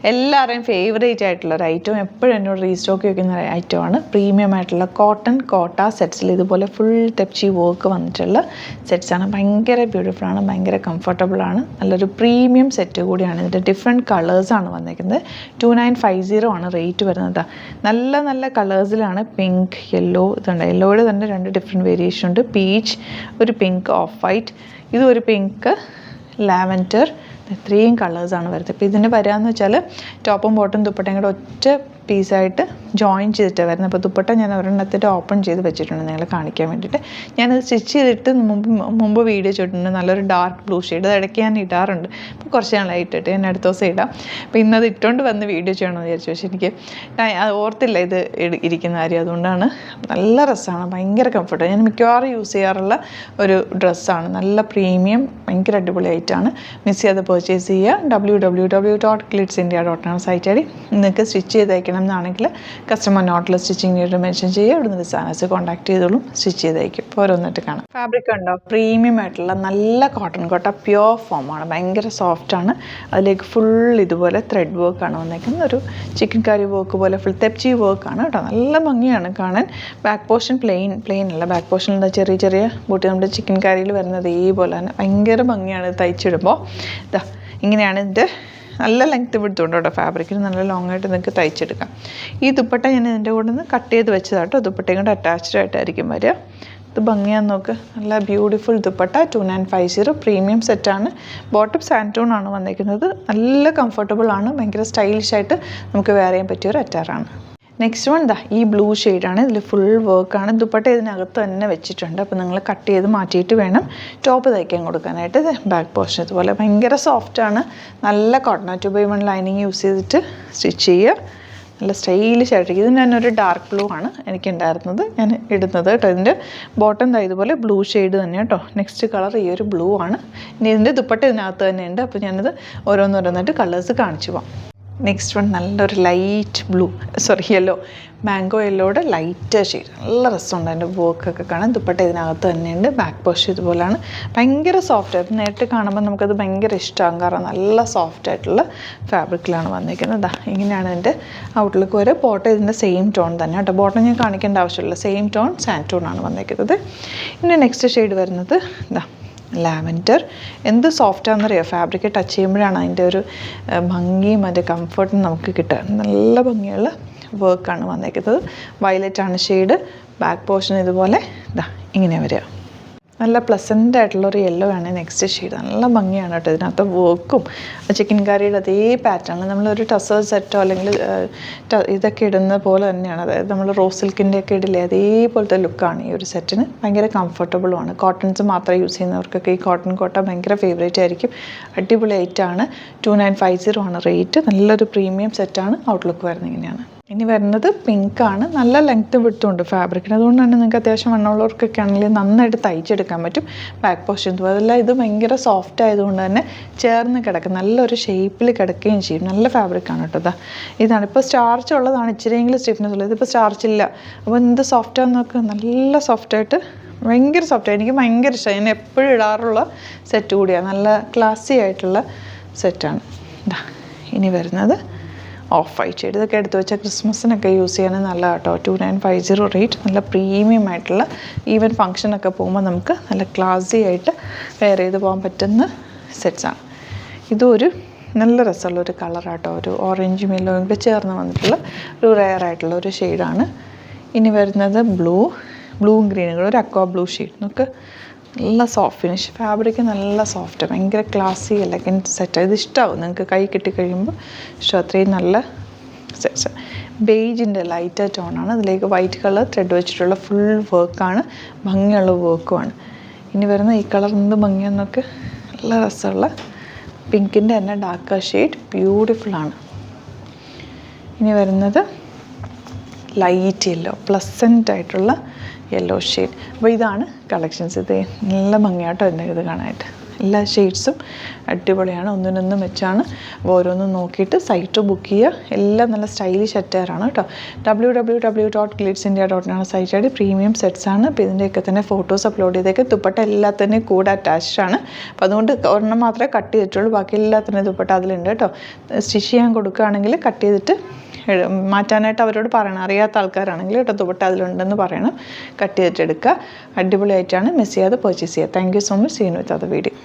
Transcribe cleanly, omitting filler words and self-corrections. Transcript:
എല്ലാവരുടെയും ഫേവറേറ്റ് ആയിട്ടുള്ള ഒരു ഐറ്റം, എപ്പോഴും എന്നോട് റീസ്റ്റോക്ക് വയ്ക്കുന്ന ഐറ്റമാണ്. പ്രീമിയം ആയിട്ടുള്ള കോട്ടൺ കോട്ട സെറ്റ്സിൽ ഇതുപോലെ ഫുൾ തെപ്ചി വർക്ക് വന്നിട്ടുള്ള സെറ്റ്സാണ്. ഭയങ്കര ബ്യൂട്ടിഫുള്ളാണ്, ഭയങ്കര കംഫർട്ടബിളാണ്. നല്ലൊരു പ്രീമിയം സെറ്റ് കൂടിയാണ്. ഇതിൻ്റെ ഡിഫറെൻറ്റ് കളേഴ്സാണ് വന്നിരിക്കുന്നത്. 2950 ആണ് റേറ്റ് വരുന്നത്. നല്ല നല്ല കളേഴ്സിലാണ്. പിങ്ക്, യെല്ലോ, ഇതുണ്ട്. യെല്ലോയുടെ തന്നെ 2 ഡിഫറെൻറ്റ് വേരിയേഷൻ ഉണ്ട്. പീച്ച്, ഒരു പിങ്ക് ഓഫ് വൈറ്റ്, ഇതൊരു പിങ്ക് ലാവൻഡർ. ഇത്രയും കളേഴ്സാണ് വരുന്നത്. ഇപ്പോൾ ഇതിന് വരാമെന്ന് വെച്ചാൽ ടോപ്പും ബോട്ടും ദുപ്പട്ടയും കൂടെ ഒറ്റ പീസായിട്ട് ജോയിൻ ചെയ്തിട്ടാണ് വരുന്നത്. അപ്പോൾ ദുപ്പട്ട ഞാൻ ഒരെണ്ണത്തിട്ട് ഓപ്പൺ ചെയ്ത് വെച്ചിട്ടുണ്ട് നിങ്ങളെ കാണിക്കാൻ വേണ്ടിയിട്ട്. ഞാനത് സ്റ്റിച്ച് ചെയ്തിട്ട് മുമ്പ് വീഡിയോ ചെയ്തിട്ടുണ്ട്. നല്ലൊരു ഡാർക്ക് ബ്ലൂ ഷെയ്ഡ്. അത് ഇടയ്ക്ക് ഞാൻ ഇടാറുണ്ട്. അപ്പോൾ കുറച്ച് നാളായി ഇട്ടിട്ട് ഞാൻ അടുത്ത ദിവസം ഇടാം. അപ്പോൾ ഇന്നത് ഇട്ടുകൊണ്ട് വന്ന് വീഡിയോ ചെയ്യണമെന്ന് വിചാരിച്ചു. പക്ഷേ എനിക്ക് ഓർത്തില്ല ഇത് ഇരിക്കുന്ന കാര്യം. അതുകൊണ്ടാണ്. നല്ല രസമാണ്, ഭയങ്കര കംഫർട്ടാണ്. ഞാൻ മിക്കവാറും യൂസ് ചെയ്യാറുള്ള ഒരു ഡ്രസ്സാണ്. നല്ല പ്രീമിയം, ഭയങ്കര അടിപൊളിയായിട്ടാണ്. മിസ് ചെയ്യാതെ പർച്ചേസ് ചെയ്യുക. www.glitzindia.com സൈറ്റ് വഴി നിങ്ങൾക്ക് സ്റ്റിച്ച് ചെയ്തയക്കണം എന്നാണെങ്കിൽ കസ്റ്റമർ നോട്ടിൽ സ്റ്റിച്ചിങ് നീഡ് മെൻഷൻ ചെയ്യുക. ഇവിടുന്ന് ഡിസൈനേഴ്സ് കോൺടാക്ട് ചെയ്തോളും, സ്റ്റിച്ച് ചെയ്തയക്കും. ഇപ്പോൾ ഓരോന്നിട്ട് കാണാം. ഫാബ്രിക് ഉണ്ടോ, പ്രീമിയം ആയിട്ടുള്ള നല്ല കോട്ടൺ കോട്ട, പ്യുവർ ഫോമാണ്. ഭയങ്കര സോഫ്റ്റാണ്. അതിലേക്ക് ഫുൾ ഇതുപോലെ ത്രെഡ് വർക്കാണ് വന്നേക്കുന്നത്. ഒരു ചിക്കൻ കറി വർക്ക് പോലെ ഫുൾ തെപ്ചി വർക്കാണ് കേട്ടോ. നല്ല ഭംഗിയാണ് കാണാൻ. ബാക്ക് പോർഷൻ പ്ലെയിൻ അല്ല. ബാക്ക് പോർഷൻ എന്താ ചെറിയ ചെറിയ ബൂട്ടി നമ്മുടെ ചിക്കൻ കറിയിൽ വരുന്നത് ഇതേപോലെ തന്നെ ഭയങ്കര ഭംഗിയാണ് തയ്ച്ചിടുമ്പോൾ. ഇതാ ഇങ്ങനെയാണ് ഇതിൻ്റെ നല്ല ലെങ്ത്ത് വിടുത്തുണ്ട് കേട്ടോ. ഫാബ്രിക്കിന് നല്ല ലോങ് ആയിട്ട് നിങ്ങൾക്ക് തയ്ച്ചെടുക്കാം. ഈ ദുപ്പട്ട ഞാൻ ഇതിൻ്റെ കൂടെ നിന്ന് കട്ട് ചെയ്ത് വെച്ചതാട്ടോ. ദുപ്പട്ടയും കൂടെ അറ്റാച്ച്ഡ് ആയിട്ടായിരിക്കും വരിക. ഇത് ഭംഗിയാന്ന് നോക്ക്. നല്ല ബ്യൂട്ടിഫുൾ ദുപ്പട്ട. 2950 പ്രീമിയം സെറ്റാണ്. ബോട്ടം സാൻറ്റൂൺ ആണ് വന്നിരിക്കുന്നത്. നല്ല കംഫർട്ടബിൾ ആണ്. ഭയങ്കര സ്റ്റൈലിഷ് ആയിട്ട് നമുക്ക് വെയർ ചെയ്യാൻ പറ്റിയൊരു അറ്റാറാണ്. നെക്സ്റ്റ് വൺ ഈ ബ്ലൂ ഷെയ്ഡാണ്. ഇതിൽ ഫുൾ വർക്കാണ്. ദുപ്പട്ട ഇതിനകത്ത് തന്നെ വെച്ചിട്ടുണ്ട്. അപ്പോൾ നിങ്ങൾ കട്ട് ചെയ്ത് മാറ്റിയിട്ട് വേണം ടോപ്പ് തയ്ക്കാൻ കൊടുക്കാനായിട്ട്. ബാക്ക് പോർഷൻ ഇതുപോലെ ഭയങ്കര സോഫ്റ്റാണ്. നല്ല കോട്ടൺ 2x1 ലൈനിങ് യൂസ് ചെയ്തിട്ട് സ്റ്റിച്ച് ചെയ്യുക. നല്ല സ്റ്റൈലിഷ് ആയിട്ടിരിക്കും. ഇത് ഞാനൊരു ഡാർക്ക് ബ്ലൂ ആണ് എനിക്കുണ്ടായിരുന്നത്, ഞാൻ ഇടുന്നത് കേട്ടോ. ഇതിൻ്റെ ബോട്ടം ഇതുപോലെ ബ്ലൂ ഷെയ്ഡ് തന്നെ കേട്ടോ. നെക്സ്റ്റ് കളർ ഈ ഒരു ബ്ലൂ ആണ്. ഇനി ഇതിൻ്റെ ദുപ്പട്ട ഇതിനകത്ത് തന്നെ ഉണ്ട്. അപ്പോൾ ഞാനിത് ഓരോന്നോരോന്നായിട്ട് കളേഴ്സ് കാണിച്ചു പോകാം. നെക്സ്റ്റ് വൺ നല്ലൊരു ലൈറ്റ് ബ്ലൂ, യെല്ലോ, മാംഗോ യെല്ലോയുടെ ലൈറ്റ് ഷെയ്ഡ്. നല്ല രസമുണ്ട് അതിൻ്റെ വർക്കൊക്കെ കാണാൻ. ദുപ്പട്ട ഇതിനകത്ത് തന്നെയുണ്ട്. ബാക്ക് പോർഷൻ ഇതുപോലെയാണ്. ഭയങ്കര സോഫ്റ്റായിട്ട് നേരിട്ട് കാണുമ്പോൾ നമുക്കത് ഭയങ്കര ഇഷ്ടമാകും. കാരണം നല്ല സോഫ്റ്റായിട്ടുള്ള ഫാബ്രിക്കിലാണ് വന്നിരിക്കുന്നത്. ഇങ്ങനെയാണ് ഇതിൻ്റെ ഔട്ട്ലുക്ക് വരെ. ബോട്ടം ഇതിൻ്റെ സെയിം ടോൺ തന്നെ കേട്ടോ. ബോട്ടം ഞാൻ കാണിക്കേണ്ട ആവശ്യമില്ല. സെയിം ടോൺ സാൻറ്റൂണാണ് വന്നിരിക്കുന്നത്. ഇനി നെക്സ്റ്റ് ഷെയ്ഡ് വരുന്നത് ലാവൻഡർ. എന്ത് സോഫ്റ്റാണെന്നറിയോ, ഫാബ്രിക് ടച്ച് ചെയ്യുമ്പോഴാണ് അതിൻ്റെ ഒരു ഭംഗിയും അതിൻ്റെ കംഫർട്ടും നമുക്ക് കിട്ടുക. നല്ല ഭംഗിയുള്ള വർക്കാണ് വന്നേക്കുന്നത്. വയലറ്റാണ് ഷെയ്ഡ്. ബാക്ക് പോർഷൻ ഇതുപോലെ ഇങ്ങനെ വരിക. നല്ല പ്ലസൻ്റ് ആയിട്ടുള്ളൊരു യെല്ലോ ആണ് നെക്സ്റ്റ് ഷെയ്ഡ്. നല്ല ഭംഗിയാണ് കേട്ടോ. ഇതിനകത്ത് വർക്കും ചിക്കൻ കറിയുടെ അതേ പാറ്റേൺ. നമ്മളൊരു ടസർ സെറ്റോ അല്ലെങ്കിൽ ഇതൊക്കെ ഇടുന്ന പോലെ തന്നെയാണ്. അതായത് നമ്മൾ റോസ് സിൽക്കിൻ്റെ ഒക്കെ ഇടില്ലേ, അതേപോലത്തെ ലുക്കാണ് ഈ ഒരു സെറ്റിന്. ഭയങ്കര കംഫർട്ടബിളുമാണ്. കോട്ടൺസ് മാത്രം യൂസ് ചെയ്യുന്നവർക്കൊക്കെ ഈ കോട്ടൺ കോട്ട ഭയങ്കര ഫേവറേറ്റ് ആയിരിക്കും. അടിപൊളി ഐറ്റാണ്. 2950 ആണ് റേറ്റ്. നല്ലൊരു പ്രീമിയം സെറ്റാണ്. ഔട്ട്ലുക്ക് വരുന്നത് ഇങ്ങനെയാണ്. ഇനി വരുന്നത് പിങ്കാണ്. നല്ല ലെങ്ത്ത് വിടുത്തുണ്ട് ഫാബ്രിക്കിന്. അതുകൊണ്ട് തന്നെ നിങ്ങൾക്ക് അത്യാവശ്യം വണ്ണമുള്ളവർക്കൊക്കെ ആണെങ്കിൽ നന്നായിട്ട് തയ്ച്ചെടുക്കാൻ പറ്റും. ബാക്ക് പോർഷൻ അതല്ല, ഇത് ഭയങ്കര സോഫ്റ്റ് ആയതുകൊണ്ട് തന്നെ ചേർന്ന് കിടക്കും. നല്ലൊരു ഷേപ്പിൽ കിടക്കുകയും ചെയ്യും. നല്ല ഫാബ്രിക്കാണ് കേട്ടോ. ഇതാണ് ഇപ്പോൾ സ്റ്റാർച്ച് ഉള്ളതാണ്. ഇച്ചിരിയെങ്കിലും സ്റ്റിഫ്നെസ് ഉള്ളത്. ഇതിപ്പോൾ സ്റ്റാർച്ച് ഇല്ല. അപ്പോൾ എന്ത് സോഫ്റ്റാന്ന് നോക്ക്. നല്ല സോഫ്റ്റായിട്ട്, ഭയങ്കര സോഫ്റ്റ്. എനിക്ക് ഭയങ്കര ഇഷ്ടമായി. ഞാൻ എപ്പോഴും ഇടാറുള്ള സെറ്റ് കൂടിയാണ്. നല്ല ക്ലാസി ആയിട്ടുള്ള സെറ്റാണ്. ഇനി വരുന്നത് ഓഫ് വൈറ്റ് ഷെയ്ഡ്. ഇതൊക്കെ എടുത്ത് വെച്ചാൽ ക്രിസ്മസിനൊക്കെ യൂസ് ചെയ്യാൻ നല്ല കേട്ടോ. 2950 റേറ്റ്. നല്ല പ്രീമിയം ആയിട്ടുള്ള ഈവൻ ഫംഗ്ഷനൊക്കെ പോകുമ്പോൾ നമുക്ക് നല്ല ക്ലാസി ആയിട്ട് വെയർ ചെയ്ത് പോകാൻ പറ്റുന്ന സെറ്റ്സാണ്. ഇതൊരു നല്ല രസമുള്ളൊരു കളറാട്ടോ. ഒരു ഓറഞ്ച് യെല്ലോയും കൂടെ ചേർന്ന് വന്നിട്ടുള്ള ഒരു റെയർ ആയിട്ടുള്ള ഒരു ഷെയ്ഡാണ്. ഇനി വരുന്നത് ബ്ലൂവും ഗ്രീനും കൂടെ ഒരു അക്വാ ബ്ലൂ ഷെയ്ഡ്. നമുക്ക് നല്ല സോഫ്റ്റ് ഫിനിഷ്. ഫാബ്രിക് നല്ല സോഫ്റ്റ്, ഭയങ്കര ക്ലാസി എലഗൻറ്റ് സെറ്റ്. ഇത് ഇഷ്ടമാവും നിങ്ങൾക്ക് കൈ കിട്ടിക്കഴിയുമ്പോൾ ഇഷ്ടം. അത്രയും നല്ല സെറ്റ്സ്. ബേജിൻ്റെ ലൈറ്റ് ടോണാണ്. അതിലേക്ക് വൈറ്റ് കളർ ത്രെഡ് വെച്ചിട്ടുള്ള ഫുൾ വർക്കാണ്. ഭംഗിയുള്ള വർക്കുമാണ്. ഇനി വരുന്ന ഈ കളർ എന്ത് ഭംഗിയാന്നൊക്കെ. നല്ല രസമുള്ള പിങ്കിൻ്റെ തന്നെ ഡാർക്ക് ഷെയ്ഡ്. ബ്യൂട്ടിഫുള്ളാണ്. ഇനി വരുന്നത് ലൈറ്റ് യെല്ലോ, പ്ലസൻ്റ് ആയിട്ടുള്ള യെല്ലോ ഷെയ്ഡ്. അപ്പോൾ ഇതാണ് കളക്ഷൻസ്. ഇത് നല്ല ഭംഗിയാട്ടോ എൻ്റെ ഇത് കാണാനായിട്ട്. എല്ലാ ഷെയ്ഡ്സും അടിപൊളിയാണ്, ഒന്നിനൊന്ന് മെച്ചാണ്. അപ്പോൾ ഓരോന്നും നോക്കിയിട്ട് സൈറ്റ് ബുക്ക് ചെയ്യുക. എല്ലാം നല്ല സ്റ്റൈലിഷ് അറ്റയറാണ് കേട്ടോ. www.glitzindia.in ആണ് site I D. Premium sets ആണ്. അപ്പോൾ ഇതിൻ്റെയൊക്കെ തന്നെ ഫോട്ടോസ് അപ്ലോഡ് ചെയ്തേക്ക്. ദുപ്പട്ട എല്ലാത്തിൻ്റെയും കൂടെ അറ്റാച്ച്ഡ് ആണ്. അപ്പോൾ അതുകൊണ്ട് ഒരെണ്ണം മാത്രമേ കട്ട് ചെയ്തിട്ടുള്ളൂ, ബാക്കി എല്ലാത്തിൻ്റെയും ദുപ്പട്ട അതിലുണ്ട് കേട്ടോ. സ്റ്റിച്ച് ചെയ്യാൻ കൊടുക്കുകയാണെങ്കിൽ കട്ട് ചെയ്തിട്ട് മാറ്റാനായിട്ട് അവരോട് പറയണം, അറിയാത്ത ആൾക്കാരാണെങ്കിൽ കേട്ടോ. ദുപ്പട്ട അതിലുണ്ടെന്ന് പറയണം, കട്ട് ചെയ്തിട്ട് എടുക്കുക. അടിപൊളിയായിട്ടാണ്, മിസ് ചെയ്യാതെ പർച്ചേസ് ചെയ്യുക. Thank you so much. Seen with other video.